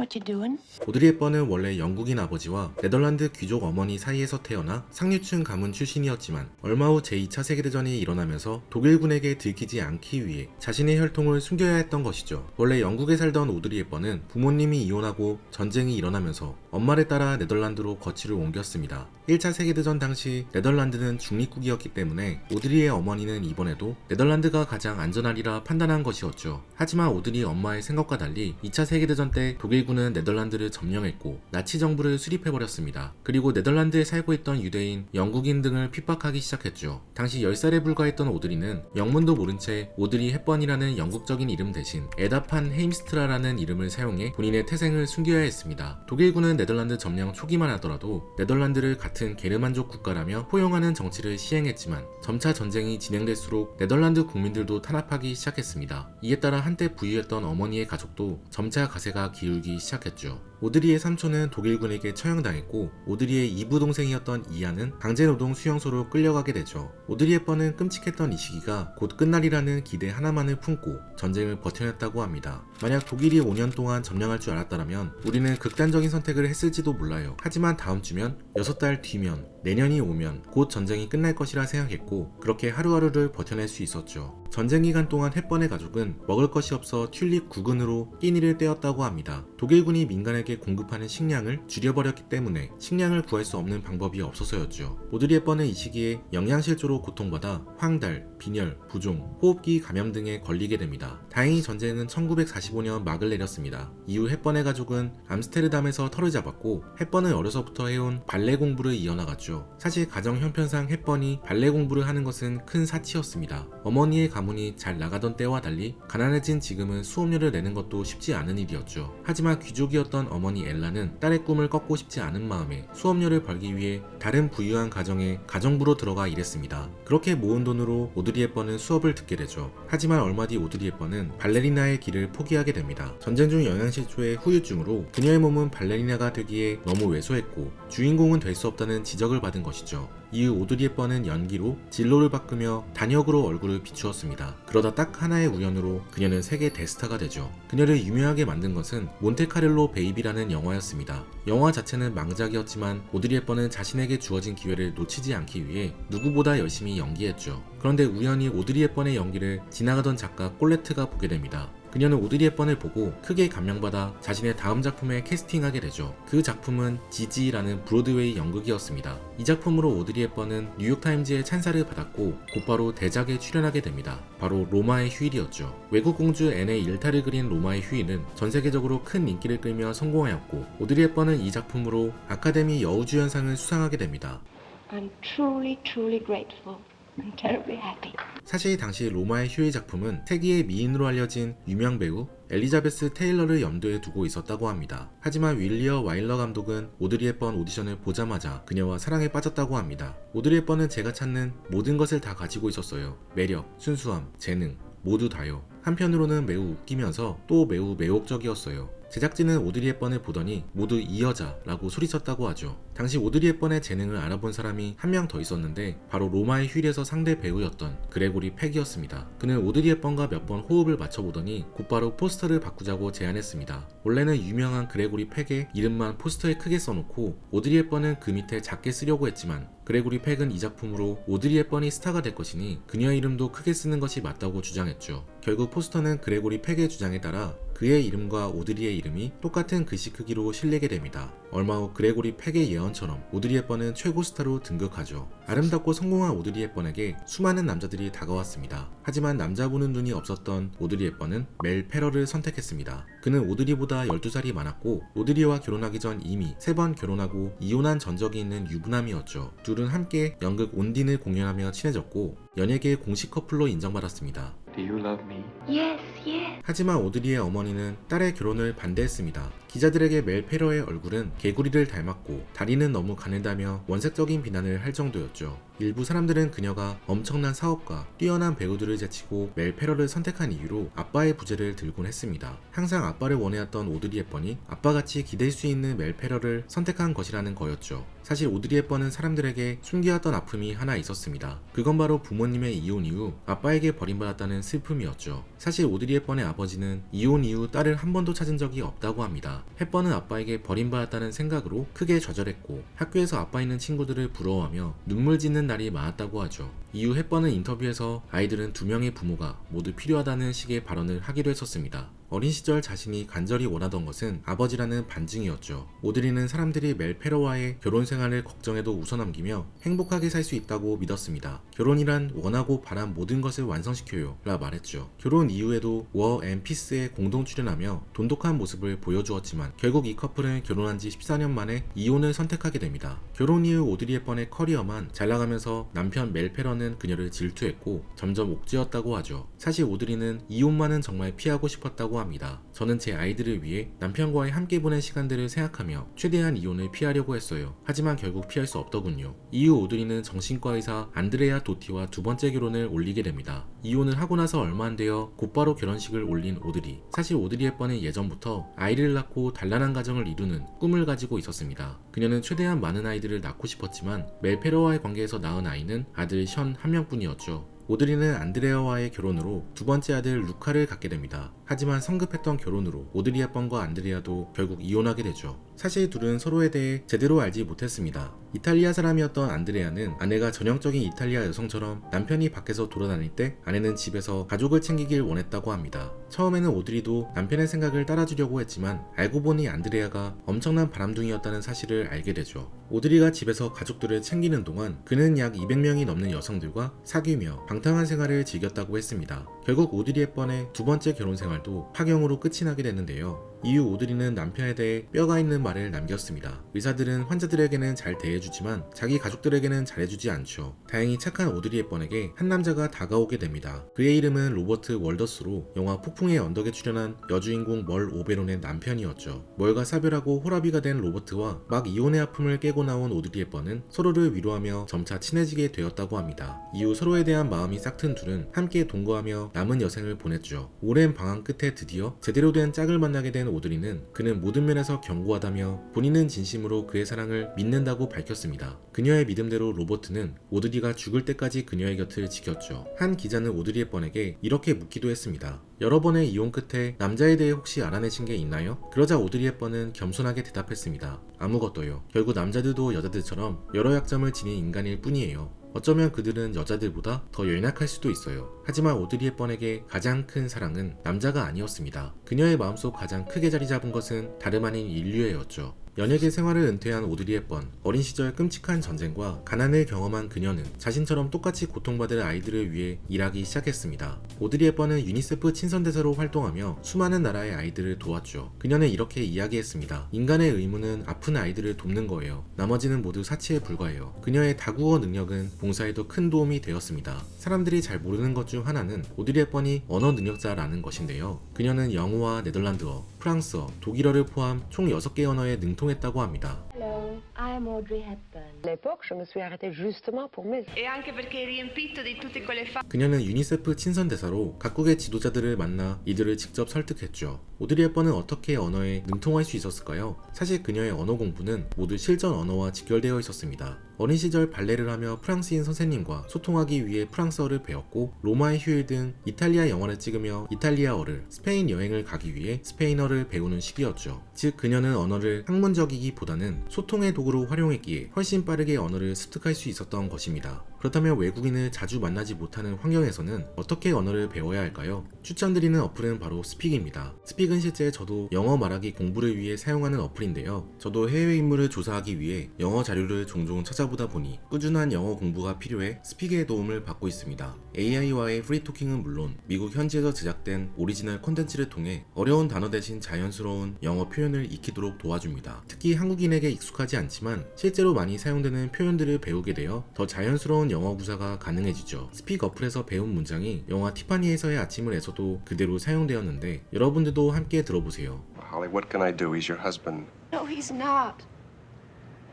What you doing? 오드리 헵번은 원래 영국인 아버지와 네덜란드 귀족 어머니 사이에서 태어나 상류층 가문 출신이었지만 얼마 후 제2차 세계대전이 일어나면서 독일군에게 들키지 않기 위해 자신의 혈통을 숨겨야 했던 것이죠. 원래 영국에 살던 오드리 헵번은 부모님이 이혼하고 전쟁이 일어나면서 엄마를 따라 네덜란드로 거취를 옮겼습니다. 1차 세계대전 당시 네덜란드는 중립국이었기 때문에 오드리의 어머니는 이번에도 네덜란드가 가장 안전하리라 판단한 것이었죠. 하지만 오드리 엄마의 생각과 달리 2차 세계대전 때 독일군은 네덜란드를 점령했고 나치 정부를 수립해버렸습니다. 그리고 네덜란드에 살고 있던 유대인, 영국인 등을 핍박하기 시작했죠. 당시 10살에 불과했던 오드리는 영문도 모른 채 오드리 헵번이라는 영국적인 이름 대신 에다판 헤임스트라라는 이름을 사용해 본인의 태생을 숨겨야 했습니다. 독일군은 네덜란드 점령 초기만 하더라도 네덜란드를 같은 게르만족 국가라며 포용하는 정치를 시행했지만 점차 전쟁이 진행될수록 네덜란드 국민들도 탄압하기 시작했습니다. 이에 따라 한때 부유했던 어머니의 가족도 점차 가세가 기울기 시작했죠. 오드리의 삼촌은 독일군에게 처형당했고 오드리의 이부 동생이었던 이안은 강제노동 수용소로 끌려가게 되죠. 오드리 헵번은 끔찍했던 이 시기가 곧 끝날이라는 기대 하나만을 품고 전쟁을 버텨냈다고 합니다. 만약 독일이 5년 동안 점령할 줄 알았다면 우리는 극단적인 선택을 했을지도 몰라요. 하지만 다음 주면 6달 뒤면 내년이 오면 곧 전쟁이 끝날 것이라 생각했고 그렇게 하루하루를 버텨낼 수 있었죠. 전쟁 기간 동안 헵번의 가족은 먹을 것이 없어 튤립 구근으로 끼니를 때웠다고 합니다. 독일군이 민간에게 공급하는 식량을 줄여버렸기 때문에 식량을 구할 수 없는 방법이 없어서였죠. 오드리 헵번은 이 시기에 영양실조로 고통받아 황달, 빈혈, 부종, 호흡기 감염 등에 걸리게 됩니다. 다행히 전쟁은 1945년 막을 내렸습니다. 이후 헵번의 가족은 암스테르담에서 터를 잡았고 헵번은 어려서부터 해온 발레 공부를 이어나갔죠. 사실 가정 형편상 헵번이 발레 공부를 하는 것은 큰 사치였습니다. 어머니의 가문이 잘 나가던 때와 달리 가난해진 지금은 수업료를 내는 것도 쉽지 않은 일이었죠. 하지만 귀족이었던 어머니 엘라는 딸의 꿈을 꺾고 싶지 않은 마음에 수업료를 벌기 위해 다른 부유한 가정에 가정부로 들어가 일했습니다. 그렇게 모은 돈으로 오드리 헵번은 수업을 듣게 되죠. 하지만 얼마 뒤 오드리 헵번은 발레리나의 길을 포기하게 됩니다. 전쟁 중 영양실조의 후유증으로 그녀의 몸은 발레리나가 되기에 너무 왜소했고 주인공은 될 수 없다는 지적을 받은 것이죠. 이후 오드리 헵번은 연기로 진로를 바꾸며 단역으로 얼굴을 비추었습니다. 그러다 딱 하나의 우연으로 그녀는 세계 대스타가 되죠. 그녀를 유명하게 만든 것은 몬테카를로 베이비라는 영화였습니다. 영화 자체는 망작이었지만 오드리 헵번은 자신에게 주어진 기회를 놓치지 않기 위해 누구보다 열심히 연기했죠. 그런데 우연히 오드리 헵번의 연기를 지나가던 작가 꼴레트가 보게 됩니다. 그녀는 오드리 헵번을 보고 크게 감명받아 자신의 다음 작품에 캐스팅하게 되죠. 그 작품은 지지라는 브로드웨이 연극이었습니다. 이 작품으로 오드리 헵번은 뉴욕타임즈의 찬사를 받았고 곧바로 대작에 출연하게 됩니다. 바로 로마의 휴일이었죠. 외국 공주 앤의 일탈을 그린 로마의 휴일은 전 세계적으로 큰 인기를 끌며 성공하였고 오드리 헵번은 이 작품으로 아카데미 여우주연상을 수상하게 됩니다. I'm truly grateful. I'm terribly happy. 사실 당시 로마의 휴일 작품은 세기의 미인으로 알려진 유명 배우 엘리자베스 테일러를 염두에 두고 있었다고 합니다. 하지만 윌리엄 와일러 감독은 오드리 헵번 오디션을 보자마자 그녀와 사랑에 빠졌다고 합니다. 오드리 헵번은 제가 찾는 모든 것을 다 가지고 있었어요. 매력, 순수함, 재능, 모두 다요. 한편으로는 매우 웃기면서 또 매우 매혹적이었어요. 제작진은 오드리 헵번을 보더니 모두 이 여자라고 소리쳤다고 하죠. 당시 오드리 헵번의 재능을 알아본 사람이 한 명 더 있었는데 바로 로마의 휴일에서 상대 배우였던 그레고리 팩이었습니다. 그는 오드리 헵번과 몇 번 호흡을 맞춰보더니 곧바로 포스터를 바꾸자고 제안했습니다. 원래는 유명한 그레고리 팩의 이름만 포스터에 크게 써놓고 오드리 헵번은 그 밑에 작게 쓰려고 했지만 그레고리 팩은 이 작품으로 오드리 헵번이 스타가 될 것이니 그녀의 이름도 크게 쓰는 것이 맞다고 주장했죠. 결국 포스터는 그레고리 팩의 주장에 따라 그의 이름과 오드리의 이름이 똑같은 글씨 크기로 실리게 됩니다. 얼마 후 그레고리 팩의 예언처럼 오드리 헵번은 최고 스타로 등극하죠. 아름답고 성공한 오드리 헵번에게 수많은 남자들이 다가왔습니다. 하지만 남자 보는 눈이 없었던 오드리 헵번은 멜 페럴을 선택했습니다. 그는 오드리보다 12살이 많았고 오드리와 결혼하기 전 이미 3번 결혼하고 이혼한 전적이 있는 유부남이었죠. 둘은 함께 연극 온딘을 공연하며 친해졌고 연예계의 공식 커플로 인정받았습니다. Do you love me? Yes, yes. 하지만 오드리의 어머니는 딸의 결혼을 반대했습니다. 기자들에게 멜 페럴의 얼굴은 개구리를 닮았고 다리는 너무 가늘다며 원색적인 비난을 할 정도였죠. 일부 사람들은 그녀가 엄청난 사업가, 뛰어난 배우들을 제치고 멜 페럴을 선택한 이유로 아빠의 부재를 들곤 했습니다. 항상 아빠를 원해왔던 오드리 헵번이 아빠같이 기댈 수 있는 멜 페럴을 선택한 것이라는 거였죠. 사실 오드리 헵번은 사람들에게 숨겨왔던 아픔이 하나 있었습니다. 그건 바로 부모님의 이혼 이후 아빠에게 버림받았다는 슬픔이었죠. 사실 오드리 헵번의 아버지는 이혼 이후 딸을 한 번도 찾은 적이 없다고 합니다. 헵번은 아빠에게 버림받았다는 생각으로 크게 좌절했고 학교에서 아빠 있는 친구들을 부러워하며 눈물 짓는 날이 많았다고 하죠. 이후 헵번은 인터뷰에서 아이들은 2명의 부모가 모두 필요하다는 식의 발언을 하기도 했었습니다. 어린 시절 자신이 간절히 원하던 것은 아버지라는 반증이었죠. 오드리는 사람들이 멜 페럴와의 결혼 생활을 걱정해도 웃어넘기며 행복하게 살 수 있다고 믿었습니다. 결혼이란 원하고 바란 모든 것을 완성시켜요 라 말했죠. 결혼 이후에도 워 앤 피스에 공동 출연하며 돈독한 모습을 보여주었지만 결국 이 커플은 결혼한 지 14년 만에 이혼을 선택하게 됩니다. 결혼 이후 오드리 헵번의 커리어만 잘 나가면서 남편 멜 페럴은 그녀를 질투했고 점점 옥죄었다고 하죠. 사실 오드리는 이혼만은 정말 피하고 싶었다고 합니다. 저는 제 아이들을 위해 남편과의 함께 보낸 시간들을 생각하며 최대한 이혼을 피하려고 했어요. 하지만 결국 피할 수 없더군요. 이후 오드리는 정신과 의사 안드레아 도티와 두 번째 결혼을 올리게 됩니다. 이혼을 하고 나서 얼마 안 되어 곧바로 결혼식을 올린 오드리. 사실 오드리 헵번은 예전부터 아이를 낳고 단란한 가정을 이루는 꿈을 가지고 있었습니다. 그녀는 최대한 많은 아이들을 낳고 싶었지만 멜 페럴와의 관계에서 낳은 아이는 아들 션 한 명뿐이었죠. 오드리는 안드레아와의 결혼으로 두 번째 아들 루카를 갖게 됩니다. 하지만 성급했던 결혼으로 오드리 헵번과 안드레아도 결국 이혼하게 되죠. 사실 둘은 서로에 대해 제대로 알지 못했습니다. 이탈리아 사람이었던 안드레아는 아내가 전형적인 이탈리아 여성처럼 남편이 밖에서 돌아다닐 때 아내는 집에서 가족을 챙기길 원했다고 합니다. 처음에는 오드리도 남편의 생각을 따라주려고 했지만 알고 보니 안드레아가 엄청난 바람둥이였다는 사실을 알게 되죠. 오드리가 집에서 가족들을 챙기는 동안 그는 약 200명이 넘는 여성들과 사귀며 방탕한 생활을 즐겼다고 했습니다. 결국 오드리 헵번의 두 번째 결혼 생활도 파경으로 끝이 나게 됐는데요. 이후 오드리는 남편에 대해 뼈가 있는 말을 남겼습니다. 의사들은 환자들에게는 잘 대해주지만 자기 가족들에게는 잘해주지 않죠. 다행히 착한 오드리 헵번에게 한 남자가 다가오게 됩니다. 그의 이름은 로버트 월더스로 영화 폭풍의 언덕에 출연한 여주인공 멀 오베론의 남편이었죠. 멀과 사별하고 호라비가 된 로버트와 막 이혼의 아픔을 깨고 나온 오드리 헵번은 서로를 위로하며 점차 친해지게 되었다고 합니다. 이후 서로에 대한 마음이 싹튼 둘은 함께 동거하며 남은 여생을 보냈죠. 오랜 방황 끝에 드디어 제대로 된 짝을 만나게 된 오드리는 그는 모든 면에서 견고하다며 본인은 진심으로 그의 사랑을 믿는다고 밝혔습니다. 그녀의 믿음대로 로버트는 오드리가 죽을 때까지 그녀의 곁을 지켰죠. 한 기자는 오드리 헵번에게 이렇게 묻기도 했습니다. 여러 번의 이혼 끝에 남자에 대해 혹시 알아내신 게 있나요? 그러자 오드리 헵번은 겸손하게 대답했습니다. 아무것도요. 결국 남자들도 여자들처럼 여러 약점을 지닌 인간일 뿐이에요. 어쩌면 그들은 여자들보다 더 연약할 수도 있어요. 하지만 오드리 헵번에게 가장 큰 사랑은 남자가 아니었습니다. 그녀의 마음속 가장 크게 자리 잡은 것은 다름 아닌 인류애였죠. 연예계 생활을 은퇴한 오드리 헵번, 어린 시절 끔찍한 전쟁과 가난을 경험한 그녀는 자신처럼 똑같이 고통받을 아이들을 위해 일하기 시작했습니다. 오드리 헵번은 유니세프 친선대사로 활동하며 수많은 나라의 아이들을 도왔죠. 그녀는 이렇게 이야기했습니다. 인간의 의무는 아픈 아이들을 돕는 거예요. 나머지는 모두 사치에 불과해요. 그녀의 다국어 능력은 봉사에도 큰 도움이 되었습니다. 사람들이 잘 모르는 것 중 하나는 오드리 헵번이 언어 능력자라는 것인데요. 그녀는 영어와 네덜란드어, 프랑스어, 독일어를 포함 총 6개 언어에 능통했다고 합니다. Hello, I'm Audrey Hepburn. À l'époque, je me suis arrêtée justement pour mes... E anche perché è riempito di tutte quelle 그녀는 유니세프 친선대사로 각국의 지도자들을 만나 이들을 직접 설득했죠. 오드리 헵번은 어떻게 언어에 능통할 수 있었을까요? 사실 그녀의 언어 공부는 모두 실전 언어와 직결되어 있었습니다. 어린 시절 발레를 하며 프랑스인 선생님과 소통하기 위해 프랑스어를 배웠고 로마의 휴일 등 이탈리아 영화를 찍으며 이탈리아어를, 스페인 여행을 가기 위해 스페인어를 배우는 시기였죠. 즉 그녀는 언어를 학문적이기보다는 소통의 도구로 활용했기에 훨씬 빠르게 언어를 습득할 수 있었던 것입니다. 그렇다면 외국인을 자주 만나지 못하는 환경에서는 어떻게 언어를 배워야 할까요? 추천드리는 어플은 바로 스픽입니다. 스픽은 실제 저도 영어 말하기 공부를 위해 사용하는 어플인데요. 저도 해외 인물을 조사하기 위해 영어 자료를 종종 찾아보다 보니 꾸준한 영어 공부가 필요해 스픽의 도움을 받고 있습니다. AI와의 프리토킹은 물론 미국 현지에서 제작된 오리지널 콘텐츠를 통해 어려운 단어 대신 자연스러운 영어 표현을 익히도록 도와줍니다. 특히 한국인에게 익숙하지 않지만 실제로 많이 사용되는 표현들을 배우게 되어 더 자연스러운 영어 구사가 가능해지죠. 스픽 어플에서 배운 문장이 영화 티파니에서의 아침을에서도 그대로 사용되었는데 여러분들도 함께 들어보세요. Holly, what can I do? He's your husband. No, he's not.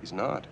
He's not.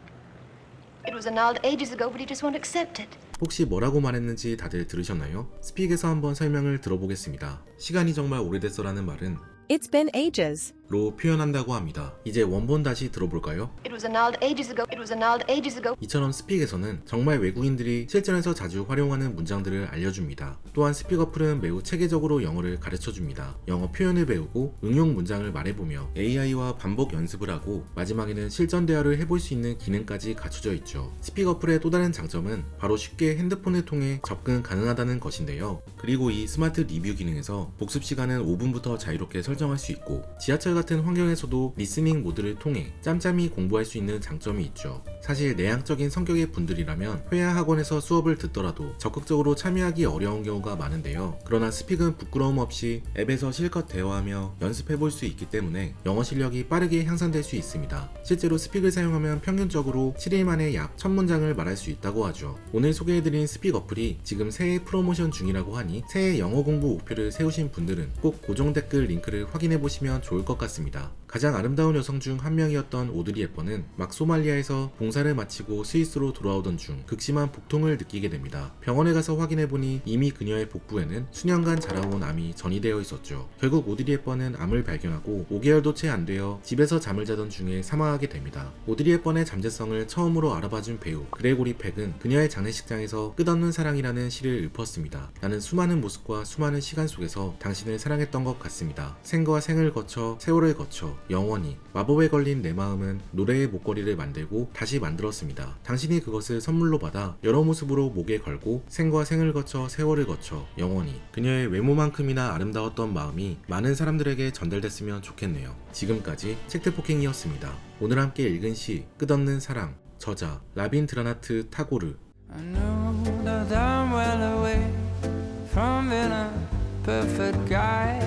It was annulled ages ago, but he just won't accept it. 혹시 뭐라고 말했는지 다들 들으셨나요? 스픽에서 한번 설명을 들어보겠습니다. 시간이 정말 오래됐어라는 말은 It's been ages. 로 표현한다고 합니다. 이제 원본 다시 들어볼까요? It was annulled ages ago. It was annulled ages ago. 이처럼 스픽에서는 정말 외국인들이 실전에서 자주 활용하는 문장들을 알려줍니다. 또한 스픽 어플은 매우 체계적으로 영어를 가르쳐줍니다. 영어 표현을 배우고 응용 문장을 말해보며 AI와 반복 연습을 하고 마지막에는 실전 대화를 해볼 수 있는 기능까지 갖춰져 있죠. 스픽 어플의 또 다른 장점은 바로 쉽게 핸드폰을 통해 접근 가능하다는 것인데요. 그리고 이 스마트 리뷰 기능에서 복습 시간은 5분부터 자유롭게 설정할 수 있고 지하철 같은 환경에서도 리스닝 모드를 통해 짬짬이 공부할 수 있는 장점이 있죠. 사실 내향적인 성격의 분들이라면 회화 학원에서 수업을 듣더라도 적극적으로 참여하기 어려운 경우가 많은데요. 그러나 스픽은 부끄러움 없이 앱에서 실컷 대화하며 연습해볼 수 있기 때문에 영어 실력이 빠르게 향상될 수 있습니다. 실제로 스픽을 사용하면 평균적으로 7일 만에 약 1000문장을 말할 수 있다고 하죠. 오늘 소개해드린 스픽 어플이 지금 새해 프로모션 중이라고 하니 새해 영어 공부 목표를 세우신 분들은 꼭 고정 댓글 링크를 확인해보시면 좋을 것 같습니다. 가장 아름다운 여성 중 한 명이었던 오드리 헵번은 막 소말리아에서 봉사를 마치고 스위스로 돌아오던 중 극심한 복통을 느끼게 됩니다. 병원에 가서 확인해보니 이미 그녀의 복부에는 수년간 자라온 암이 전이되어 있었죠. 결국 오드리 헵번은 암을 발견하고 5개월도 채 안 되어 집에서 잠을 자던 중에 사망하게 됩니다. 오드리 헵번의 잠재성을 처음으로 알아봐준 배우 그레고리 팩은 그녀의 장례식장에서 끝없는 사랑이라는 시를 읊었습니다. 나는 수많은 모습과 수많은 시간 속에서 당신을 사랑했던 것 같습니다. 생과 생을 거쳐 세월을 거쳐 영원히 마법에 걸린 내 마음은 노래의 목걸이를 만들고 다시 만들었습니다. 당신이 그것을 선물로 받아 여러 모습으로 목에 걸고 생과 생을 거쳐 세월을 거쳐 영원히 그녀의 외모만큼이나 아름다웠던 마음이 많은 사람들에게 전달됐으면 좋겠네요. 지금까지 책트포킹이었습니다. 오늘 함께 읽은 시 끝없는 사랑 저자 라빈드라나트 타고르 I know that I'm well away from being a perfect guy.